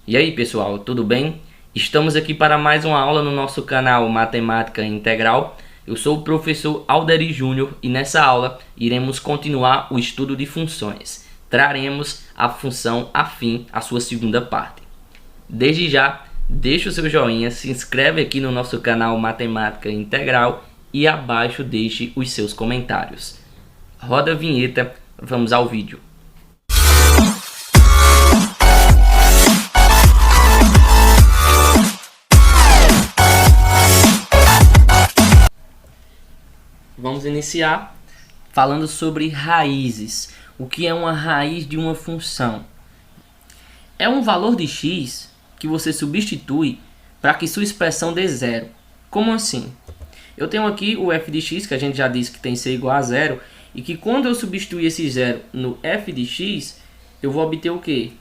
E aí pessoal, tudo bem? Estamos aqui para mais uma aula no nosso canal Matemática Integral. Eu sou o professor Alderi Júnior e nessa aula iremos continuar o estudo de funções. Traremos a função afim, a sua segunda parte. Desde já, deixe o seu joinha, se inscreve aqui no nosso canal Matemática Integral e abaixo deixe os seus comentários. Roda a vinheta, vamos ao vídeo. Vamos iniciar falando sobre raízes. O que é uma raiz de uma função? É um valor de x que você substitui para que sua expressão dê zero. Como assim? Eu tenho aqui o f de x, que a gente já disse que tem que ser igual a zero, e que quando eu substituir esse zero no f de x, eu vou obter o quê?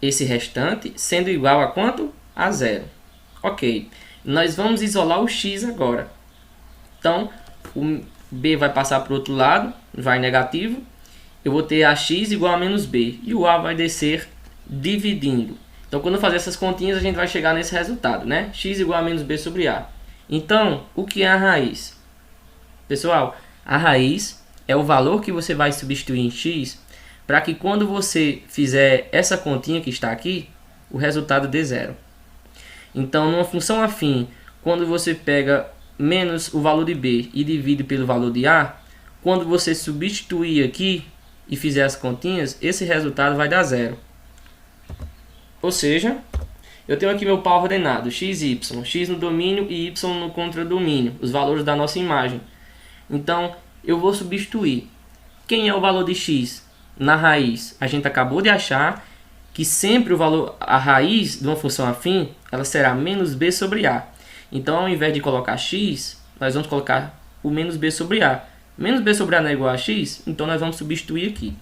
Esse restante sendo igual a quanto? A zero. Ok. Nós vamos isolar o x agora. Então, o b vai passar para o outro lado, vai negativo. Eu vou ter ax igual a menos b. E o a vai descer dividindo. Então, quando eu fazer essas continhas, a gente vai chegar nesse resultado, né? X igual a menos b sobre a. Então, o que é a raiz? Pessoal, a raiz é o valor que você vai substituir em x para que quando você fizer essa continha que está aqui, o resultado dê zero. Então, numa função afim, quando você pega menos o valor de b e divide pelo valor de a, quando você substituir aqui e fizer as continhas, esse resultado vai dar zero. Ou seja, eu tenho aqui meu par ordenado, x e y, x no domínio e y no contradomínio, os valores da nossa imagem. Então, eu vou substituir. Quem é o valor de x na raiz? A gente acabou de achar que sempre a raiz de uma função afim, ela será menos b sobre a. Então, ao invés de colocar x, nós vamos colocar o menos b sobre a. Menos b sobre a não é igual a x, então nós vamos substituir aqui.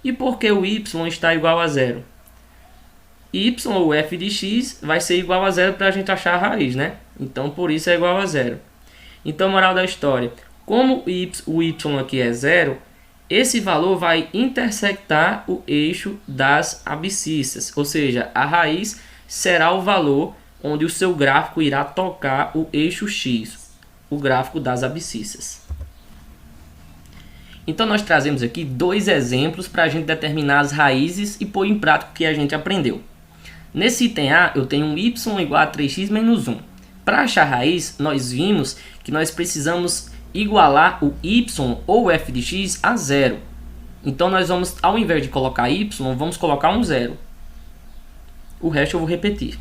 E por que o y está igual a zero? Y, ou f de x, vai ser igual a zero para a gente achar a raiz, né? Então, por isso é igual a zero. Então, moral da história, como o y aqui é zero, esse valor vai intersectar o eixo das abscissas. Ou seja, a raiz será o valor onde o seu gráfico irá tocar o eixo x, o gráfico das abscissas. Então, nós trazemos aqui dois exemplos para a gente determinar as raízes e pôr em prática o que a gente aprendeu. Nesse item A, eu tenho um y igual a 3x menos 1. Para achar a raiz, nós vimos que nós precisamos igualar o y ou f de x a zero. Então, nós vamos, ao invés de colocar y, vamos colocar um zero. O resto eu vou repetir.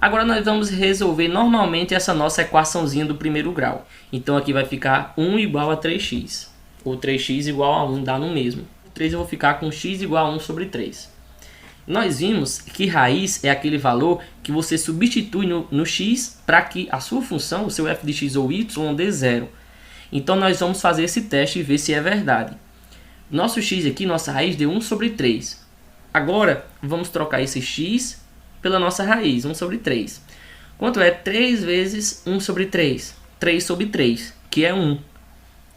Agora nós vamos resolver normalmente essa nossa equaçãozinha do primeiro grau. Então aqui vai ficar 1 igual a 3x. Ou 3x igual a 1 dá no mesmo. 3 eu vou ficar com x igual a 1 sobre 3. Nós vimos que raiz é aquele valor que você substitui no x para que a sua função, o seu f de x ou y, dê zero. Então nós vamos fazer esse teste e ver se é verdade. Nosso x aqui, nossa raiz deu 1 sobre 3. Agora vamos trocar esse x pela nossa raiz, 1 sobre 3. Quanto é 3 vezes 1 sobre 3? 3 sobre 3, que é 1.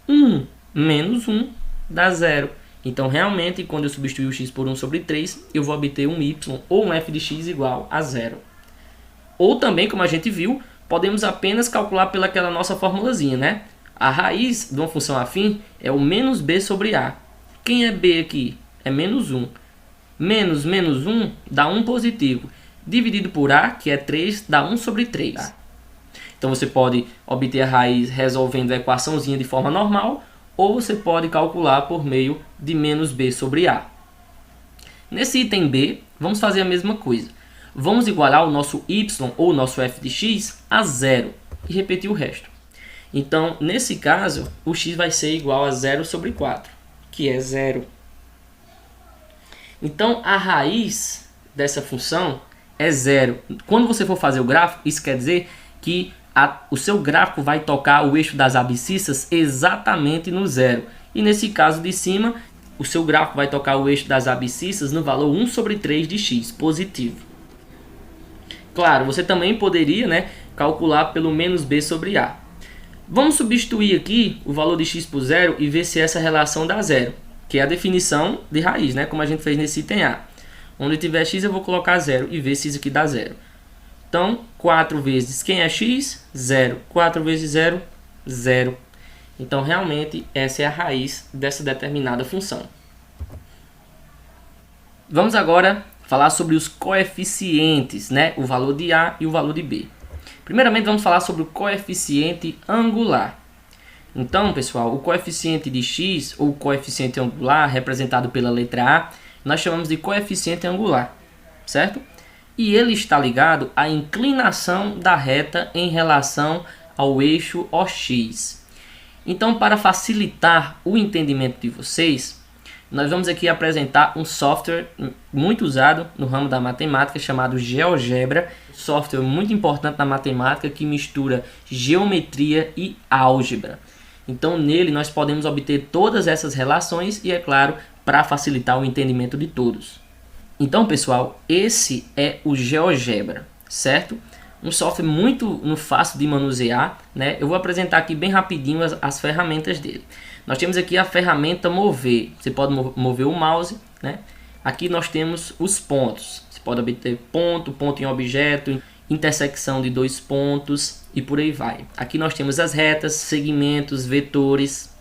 1 menos 1 dá 0. Então, realmente, quando eu substituir o x por 1 sobre 3, eu vou obter um y ou um f de x igual a 0. Ou também, como a gente viu, podemos apenas calcular pelaquela nossa formulazinha, né? A raiz de uma função afim é o menos b sobre a. Quem é b aqui? É menos 1. Menos 1 dá 1 positivo. Dividido por a, que é 3, dá 1 sobre 3. Então, você pode obter a raiz resolvendo a equaçãozinha de forma normal, ou você pode calcular por meio de menos b sobre a. Nesse item b, vamos fazer a mesma coisa. Vamos igualar o nosso y, ou o nosso f de x, a zero, e repetir o resto. Então, nesse caso, o x vai ser igual a 0 sobre 4, que é 0. Então, a raiz dessa função é zero. Quando você for fazer o gráfico, isso quer dizer que o seu gráfico vai tocar o eixo das abscissas exatamente no zero. E nesse caso de cima, o seu gráfico vai tocar o eixo das abscissas no valor 1 sobre 3 de x, positivo. Claro, você também poderia, né, calcular pelo menos b sobre a. Vamos substituir aqui o valor de x por zero e ver se essa relação dá zero, que é a definição de raiz, né, como a gente fez nesse item A. Onde tiver x eu vou colocar 0 e ver se isso aqui dá 0. Então, 4 vezes quem é x? 0. 4 vezes 0? 0. Então, realmente, essa é a raiz dessa determinada função. Vamos agora falar sobre os coeficientes, né? O valor de A e o valor de B. Primeiramente, vamos falar sobre o coeficiente angular. Então, pessoal, o coeficiente de x, ou coeficiente angular, representado pela letra A, nós chamamos de coeficiente angular, certo? E ele está ligado à inclinação da reta em relação ao eixo OX. Então, para facilitar o entendimento de vocês, nós vamos aqui apresentar um software muito usado no ramo da matemática chamado GeoGebra, software muito importante na matemática que mistura geometria e álgebra. Então, nele nós podemos obter todas essas relações e, é claro, para facilitar o entendimento de todos. Então, pessoal, esse é o GeoGebra, certo? Um software muito fácil de manusear, né? Eu vou apresentar aqui bem rapidinho as ferramentas dele. Nós temos aqui a ferramenta mover. Você pode mover o mouse, né? Aqui nós temos os pontos. Você pode obter ponto, ponto em objeto, intersecção de dois pontos e por aí vai. Aqui nós temos as retas, segmentos, vetores.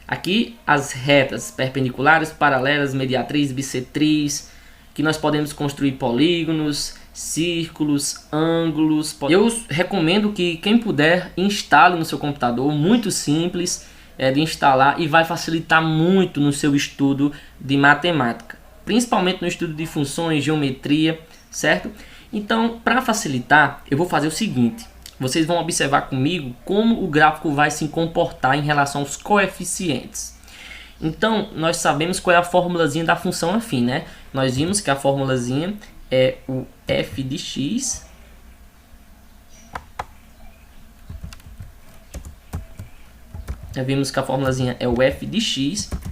Aqui as retas perpendiculares, paralelas, mediatriz, bissetriz, que nós podemos construir polígonos, círculos, ângulos. Eu recomendo que quem puder instale no seu computador, muito simples de instalar e vai facilitar muito no seu estudo de matemática, principalmente no estudo de funções, geometria, certo? Então, para facilitar, eu vou fazer o seguinte: vocês vão observar comigo como o gráfico vai se comportar em relação aos coeficientes. Então, nós sabemos qual é a formulazinha da função afim, né? Nós vimos que a formulazinha é o f de x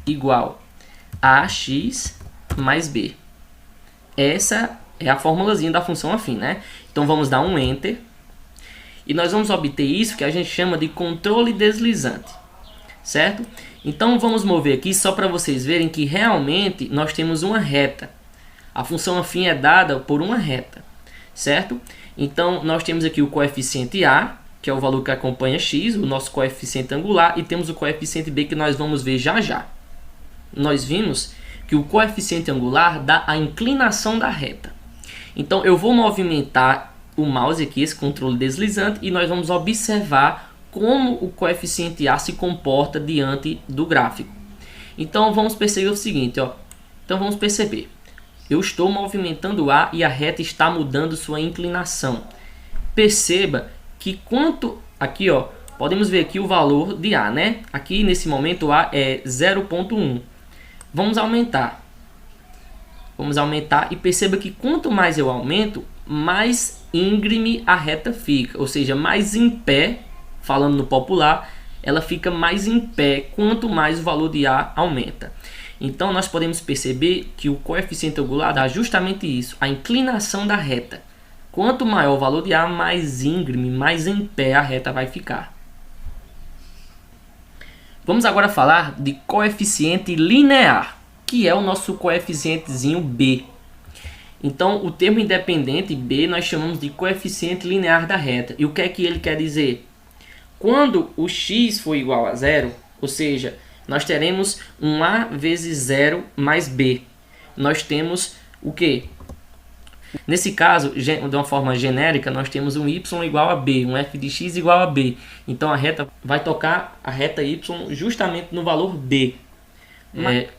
igual a x mais b. Essa é a formulazinha da função afim, né? Então vamos dar um enter e nós vamos obter isso que a gente chama de controle deslizante, certo? Então vamos mover aqui só para vocês verem que realmente nós temos uma reta. A função afim é dada por uma reta, certo? Então nós temos aqui o coeficiente A, que é o valor que acompanha x, o nosso coeficiente angular, e temos o coeficiente B que nós vamos ver já já. Nós vimos que o coeficiente angular dá a inclinação da reta. Então eu vou movimentar o mouse aqui, esse controle deslizante, e nós vamos observar como o coeficiente A se comporta diante do gráfico. Então vamos perceber o seguinte, ó. Então vamos perceber. Eu estou movimentando A e a reta está mudando sua inclinação. Perceba que aqui, ó, podemos ver aqui o valor de A, né? Aqui nesse momento A é 0,1. Vamos aumentar. Vamos aumentar e perceba que quanto mais eu aumento, mais íngreme a reta fica, ou seja, mais em pé, falando no popular, ela fica mais em pé quanto mais o valor de A aumenta. Então nós podemos perceber que o coeficiente angular dá justamente isso, a inclinação da reta. Quanto maior o valor de A, mais íngreme, mais em pé a reta vai ficar. Vamos agora falar de coeficiente linear, que é o nosso coeficientezinho B. Então, o termo independente B nós chamamos de coeficiente linear da reta. E o que é que ele quer dizer? Quando o x for igual a zero, ou seja, nós teremos um A vezes 0 mais B. Nós temos o quê? Nesse caso, de uma forma genérica, nós temos um y igual a b, um f de x igual a b. Então a reta vai tocar a reta y justamente no valor b.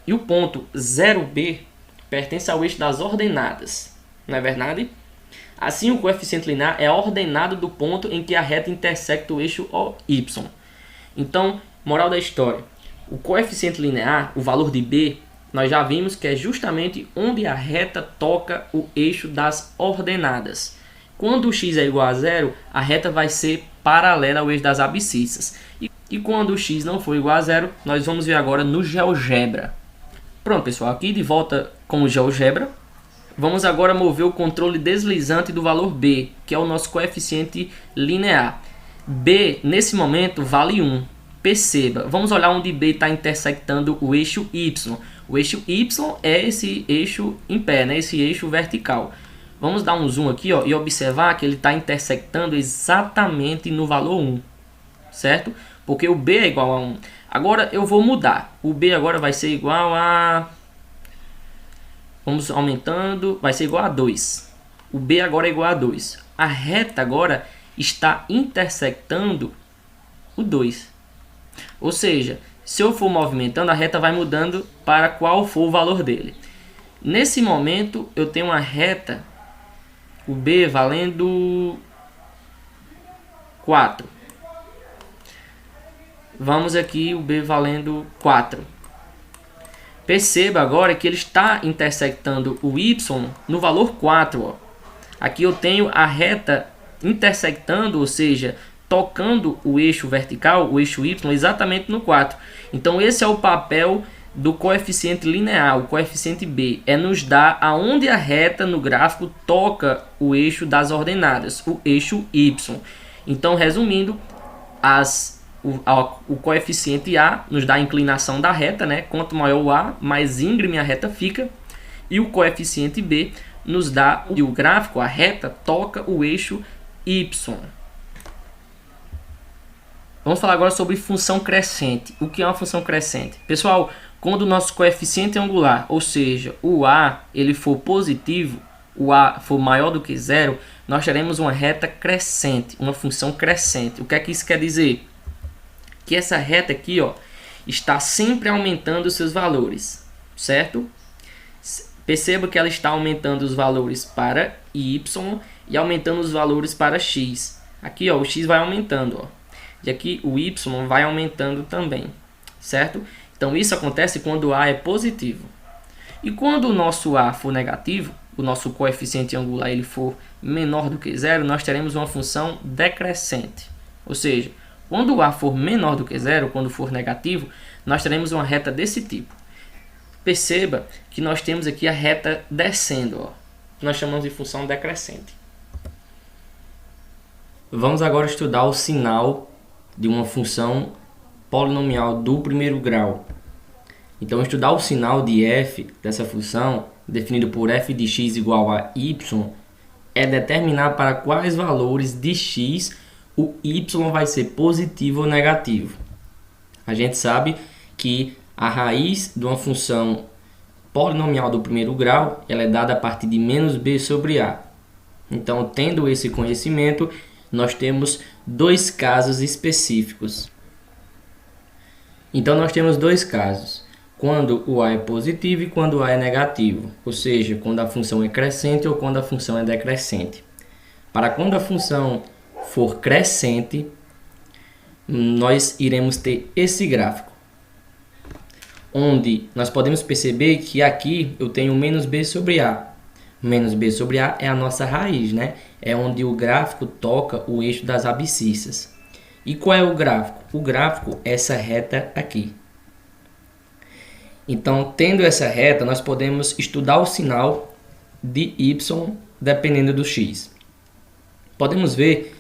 E o ponto 0b pertence ao eixo das ordenadas, não é verdade? Assim, o coeficiente linear é a ordenada do ponto em que a reta intersecta o eixo y. Então, moral da história, o coeficiente linear, o valor de b, nós já vimos que é justamente onde a reta toca o eixo das ordenadas. Quando o x é igual a zero, a reta vai ser paralela ao eixo das abscissas. E quando o x não for igual a zero, nós vamos ver agora no GeoGebra. Pronto, pessoal, aqui de volta com o GeoGebra. Vamos agora mover o controle deslizante do valor b, que é o nosso coeficiente linear. b, nesse momento, vale 1. Perceba, vamos olhar onde B está intersectando o eixo Y. O eixo Y é esse eixo em pé, né? Esse eixo vertical. Vamos dar um zoom aqui, ó, e observar que ele está intersectando exatamente no valor 1, certo? Porque o B é igual a 1. Agora eu vou mudar. O B agora vai ser igual a... Vamos aumentando, vai ser igual a 2. O B agora é igual a 2. A reta agora está intersectando o 2. Ou seja, se eu for movimentando, a reta vai mudando para qual for o valor dele. Nesse momento, eu tenho uma reta, o B valendo 4. Vamos aqui, o B valendo 4. Perceba agora que ele está intersectando o Y no valor 4. Ó. Aqui eu tenho a reta intersectando, ou seja, tocando o eixo vertical, o eixo Y, exatamente no 4. Então esse é o papel do coeficiente linear, o coeficiente B. É nos dar aonde a reta no gráfico toca o eixo das ordenadas, o eixo Y. Então, resumindo, o coeficiente A nos dá a inclinação da reta, né? Quanto maior o A, mais íngreme a reta fica. E o coeficiente B nos dá o gráfico, a reta, toca o eixo Y. Vamos falar agora sobre função crescente. O que é uma função crescente? Pessoal, quando o nosso coeficiente angular, ou seja, o A, ele for positivo, o A for maior do que zero, nós teremos uma reta crescente, uma função crescente. O que é que isso quer dizer? Que essa reta aqui, ó, está sempre aumentando os seus valores, certo? Perceba que ela está aumentando os valores para Y e aumentando os valores para X. Aqui, ó, o X vai aumentando, ó. E aqui o Y vai aumentando também, certo? Então isso acontece quando o A é positivo. E quando o nosso A for negativo, o nosso coeficiente angular ele for menor do que zero, nós teremos uma função decrescente. Ou seja, quando o A for menor do que zero, quando for negativo, nós teremos uma reta desse tipo. Perceba que nós temos aqui a reta descendo, ó. Nós chamamos de função decrescente. Vamos agora estudar o sinal de uma função polinomial do primeiro grau. Então, estudar o sinal de f dessa função, definido por f de x igual a y, é determinar para quais valores de x o y vai ser positivo ou negativo. A gente sabe que a raiz de uma função polinomial do primeiro grau ela é dada a partir de menos b sobre a. Então, tendo esse conhecimento, nós temos dois casos específicos. Então, nós temos dois casos. Quando o a é positivo e quando o a é negativo. Ou seja, quando a função é crescente ou quando a função é decrescente. Para quando a função for crescente, nós iremos ter esse gráfico. Onde nós podemos perceber que aqui eu tenho menos b sobre a. Menos b sobre a é a nossa raiz, né? É onde o gráfico toca o eixo das abscissas. E qual é o gráfico? O gráfico é essa reta aqui. Então, tendo essa reta, nós podemos estudar o sinal de y dependendo do x. Podemos ver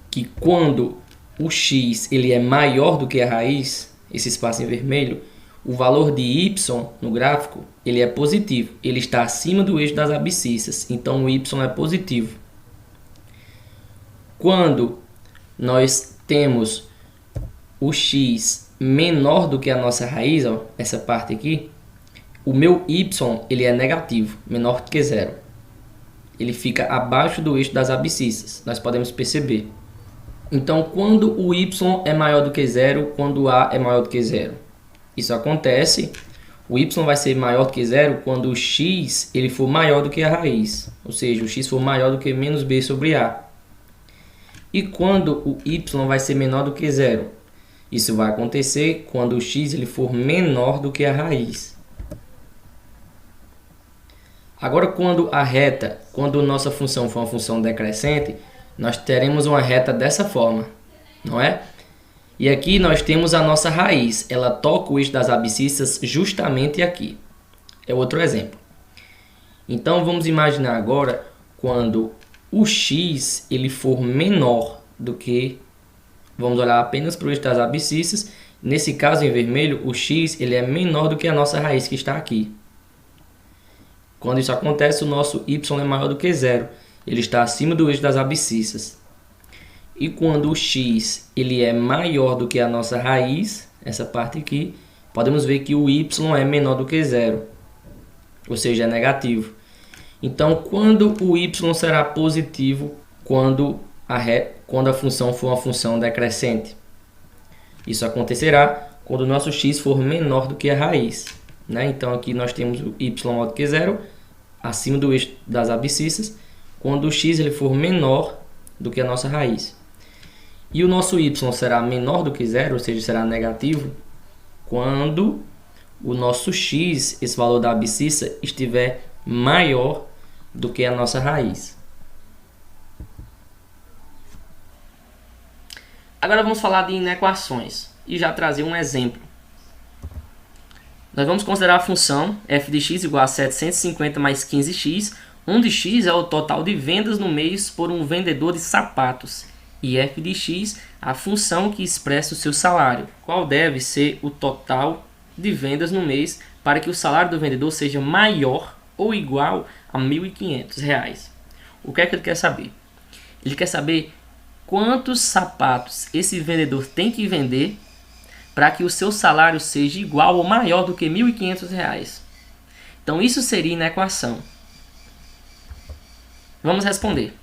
que quando o x ele é maior do que a raiz, esse espaço em vermelho, o valor de y no gráfico ele é positivo. Ele está acima do eixo das abscissas, então o y é positivo. Quando nós temos o x menor do que a nossa raiz, ó, essa parte aqui, o meu y ele é negativo, menor do que zero. Ele fica abaixo do eixo das abscissas, nós podemos perceber. Então, quando o y é maior do que zero, quando o a é maior do que zero? Isso acontece, o y vai ser maior do que zero quando o x ele for maior do que a raiz, ou seja, o x for maior do que menos b sobre a. E quando o y vai ser menor do que zero? Isso vai acontecer quando o x ele for menor do que a raiz. Agora, quando nossa função for uma função decrescente, nós teremos uma reta dessa forma, não é? E aqui nós temos a nossa raiz, ela toca o eixo das abscissas justamente aqui. É outro exemplo. Então vamos imaginar agora quando o x ele for menor do que, vamos olhar apenas para o eixo das abscissas, Nesse caso, em vermelho, o x ele é menor do que a nossa raiz que está aqui. Quando isso acontece, o nosso y é maior do que zero. Ele está acima do eixo das abscissas. E quando o x ele é maior do que a nossa raiz, essa parte aqui, podemos ver que o y é menor do que zero, ou seja, é negativo. Então, quando o y será positivo, quando a função for uma função decrescente. Isso acontecerá quando o nosso x for menor do que a raiz. Né? Então, aqui nós temos o y maior do que zero, acima do eixo das abscissas, quando o x ele for menor do que a nossa raiz. E o nosso y será menor do que zero, ou seja, será negativo, quando o nosso x, esse valor da abscissa, estiver maior do que a nossa raiz. Agora vamos falar de inequações e já trazer um exemplo. Nós vamos considerar a função f de x igual a 750 mais 15x, onde x é o total de vendas no mês por um vendedor de sapatos e f de x a função que expressa o seu salário, qual deve ser o total de vendas no mês para que o salário do vendedor seja maior ou igual a R$ 1.500. O que é que ele quer saber? Ele quer saber quantos sapatos esse vendedor tem que vender para que o seu salário seja igual ou maior do que R$ 1.500. Então isso seria na equação. Vamos responder.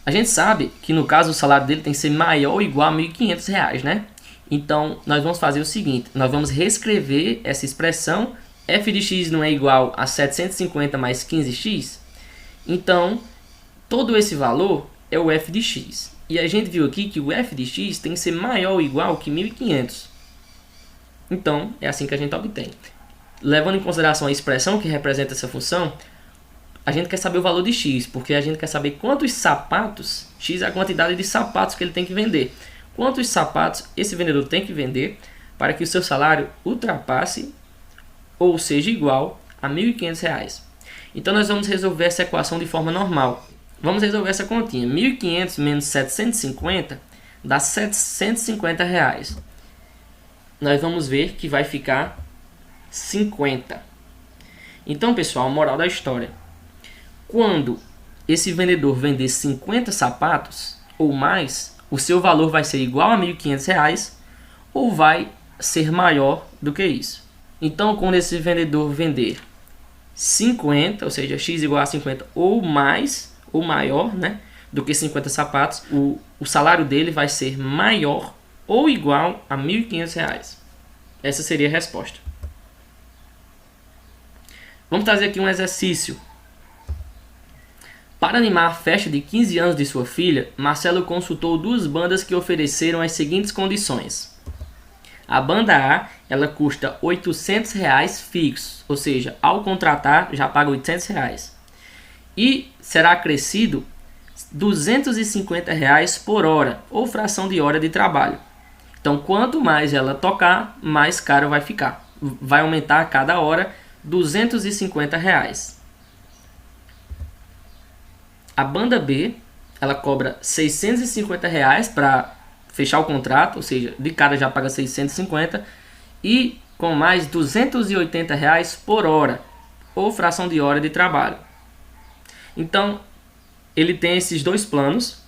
A gente sabe que no caso o salário dele tem que ser maior ou igual a R$ 1.500, né? Então nós vamos fazer o seguinte, nós vamos reescrever essa expressão, f de x não é igual a 750 mais 15x, então todo esse valor é o f de x. E a gente viu aqui que o f de x tem que ser maior ou igual que 1.500. Então é assim que a gente obtém. Levando em consideração a expressão que representa essa função, a gente quer saber o valor de x, porque a gente quer saber quantos sapatos, x é a quantidade de sapatos que ele tem que vender. Quantos sapatos esse vendedor tem que vender para que o seu salário ultrapasse ou seja igual a R$ 1.500. Então nós vamos resolver essa equação de forma normal. Vamos resolver essa continha. 1.500 menos 750 dá R$ 750. Nós vamos ver que vai ficar 50. Então, pessoal, moral da história. Quando esse vendedor vender 50 sapatos ou mais, o seu valor vai ser igual a R$ 1.500 ou vai ser maior do que isso. Então, quando esse vendedor vender 50, ou seja, x igual a 50 ou mais, ou maior, né, do que 50 sapatos, o salário dele vai ser maior ou igual a R$ 1.500. Essa seria a resposta. Vamos trazer aqui um exercício. Para animar a festa de 15 anos de sua filha, Marcelo consultou duas bandas que ofereceram as seguintes condições. A banda A, ela custa R$ 800 fixos, ou seja, ao contratar já paga R$ 800. E será acrescido R$ 250 por hora, ou fração de hora de trabalho. Então, quanto mais ela tocar, mais caro vai ficar. Vai aumentar a cada hora R$ 250. A banda B, ela cobra R$ 650 para fechar o contrato, ou seja, de cara já paga 650 e com mais R$ 280 por hora, ou fração de hora de trabalho. Então, ele tem esses dois planos,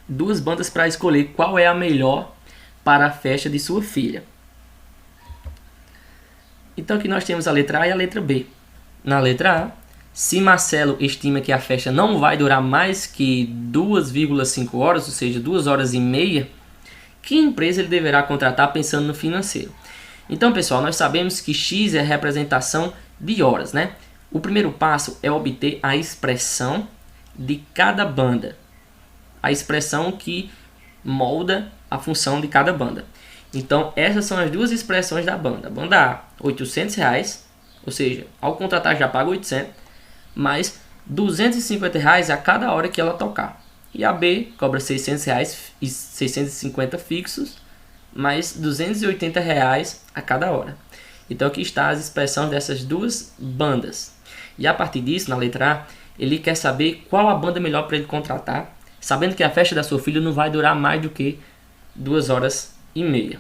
duas bandas para escolher qual é a melhor para a festa de sua filha. Então aqui nós temos a letra A e a letra B. Na letra A, se Marcelo estima que a festa não vai durar mais que 2,5 horas, ou seja, 2 horas e meia, que empresa ele deverá contratar pensando no financeiro? Então, pessoal, nós sabemos que X é a representação de horas, né? O primeiro passo é obter a expressão de cada banda. A expressão que molda a função de cada banda. Então, essas são as duas expressões da banda. A banda A, R$ 800, ou seja, ao contratar já paga 800, mais R$ 250 a cada hora que ela tocar. E a B cobra R$ 600 e 650 fixos, mais R$ 280 a cada hora. Então aqui está as expressões dessas duas bandas. E a partir disso, na letra A, ele quer saber qual a banda melhor para ele contratar, sabendo que a festa da sua filha não vai durar mais do que 2 horas 2,5.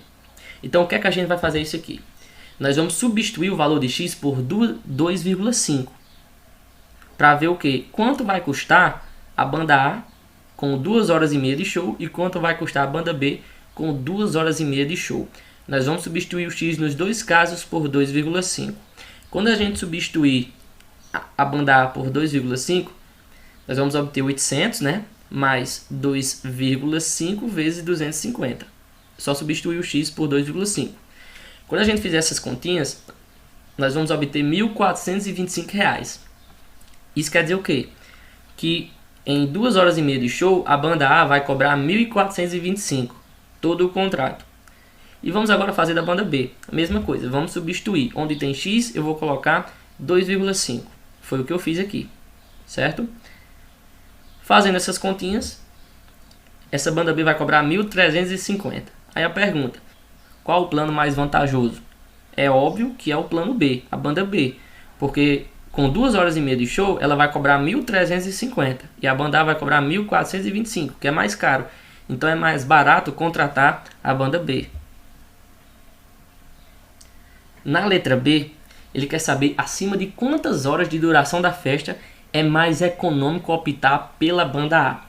Então o que é que a gente vai fazer isso aqui? Nós vamos substituir o valor de x por 2,5 para ver o que? Quanto vai custar a banda A com 2 horas e meia de show e quanto vai custar a banda B com 2 horas e meia de show. Nós vamos substituir o x nos dois casos por 2,5. Quando a gente substituir a banda A por 2,5, nós vamos obter 800, né? Mais 2,5 vezes 250. Só substituir o x por 2,5. Quando a gente fizer essas continhas, nós vamos obter R$ 1.425. Isso quer dizer o quê? Que em 2 horas e meia de show, a banda A vai cobrar 1.425, todo o contrato. E vamos agora fazer da banda B. A mesma coisa, vamos substituir. Onde tem x, eu vou colocar 2,5. Foi o que eu fiz aqui, certo? Fazendo essas continhas, essa banda B vai cobrar 1.350. Aí a pergunta, qual o plano mais vantajoso? É óbvio que é o plano B, a banda B. Porque com 2 horas e meia de show, ela vai cobrar 1.350. E a banda A vai cobrar 1.425, que é mais caro. Então é mais barato contratar a banda B. Na letra B, ele quer saber acima de quantas horas de duração da festa é mais econômico optar pela banda A.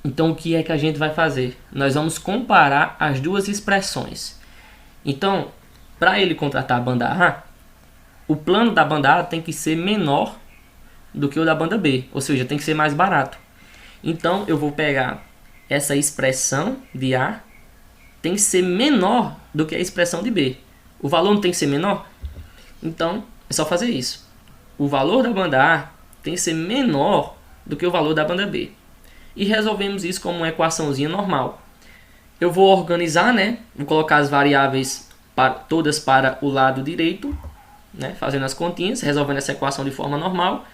Então o que é que a gente vai fazer? Nós vamos comparar as duas expressões. Então, para ele contratar a banda A, o plano da banda A tem que ser menor do que o da banda B, ou seja, tem que ser mais barato. Então eu vou pegar essa expressão de A, tem que ser menor do que a expressão de B. O valor não tem que ser menor? Então é só fazer isso. O valor da banda A tem que ser menor do que o valor da banda B. E resolvemos isso como uma equaçãozinha normal. Eu vou organizar, né? Vou colocar as variáveis todas para o lado direito, né? Fazendo as continhas, resolvendo essa equação de forma normal.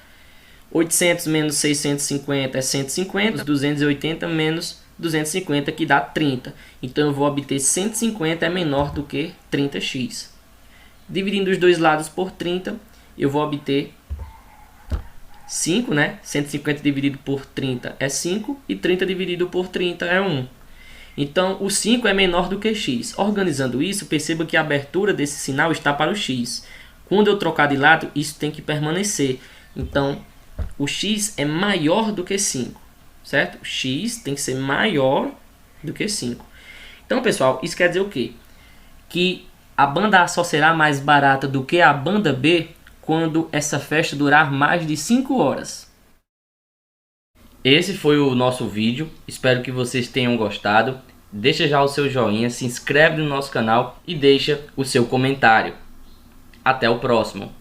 800 menos 650 é 150, 280 menos 250 que dá 30. Então eu vou obter 150 é menor do que 30x. Dividindo os dois lados por 30, eu vou obter 5, né? 150 dividido por 30 é 5 e 30 dividido por 30 é 1. Então o 5 é menor do que x. Organizando isso, perceba que a abertura desse sinal está para o x. Quando eu trocar de lado, isso tem que permanecer. Então o x é maior do que 5, certo? O x tem que ser maior do que 5. Então, pessoal, isso quer dizer o quê? Que a banda A só será mais barata do que a banda B quando essa festa durar mais de 5 horas. Esse foi o nosso vídeo. Espero que vocês tenham gostado. Deixa já o seu joinha, se inscreve no nosso canal e deixa o seu comentário. Até o próximo.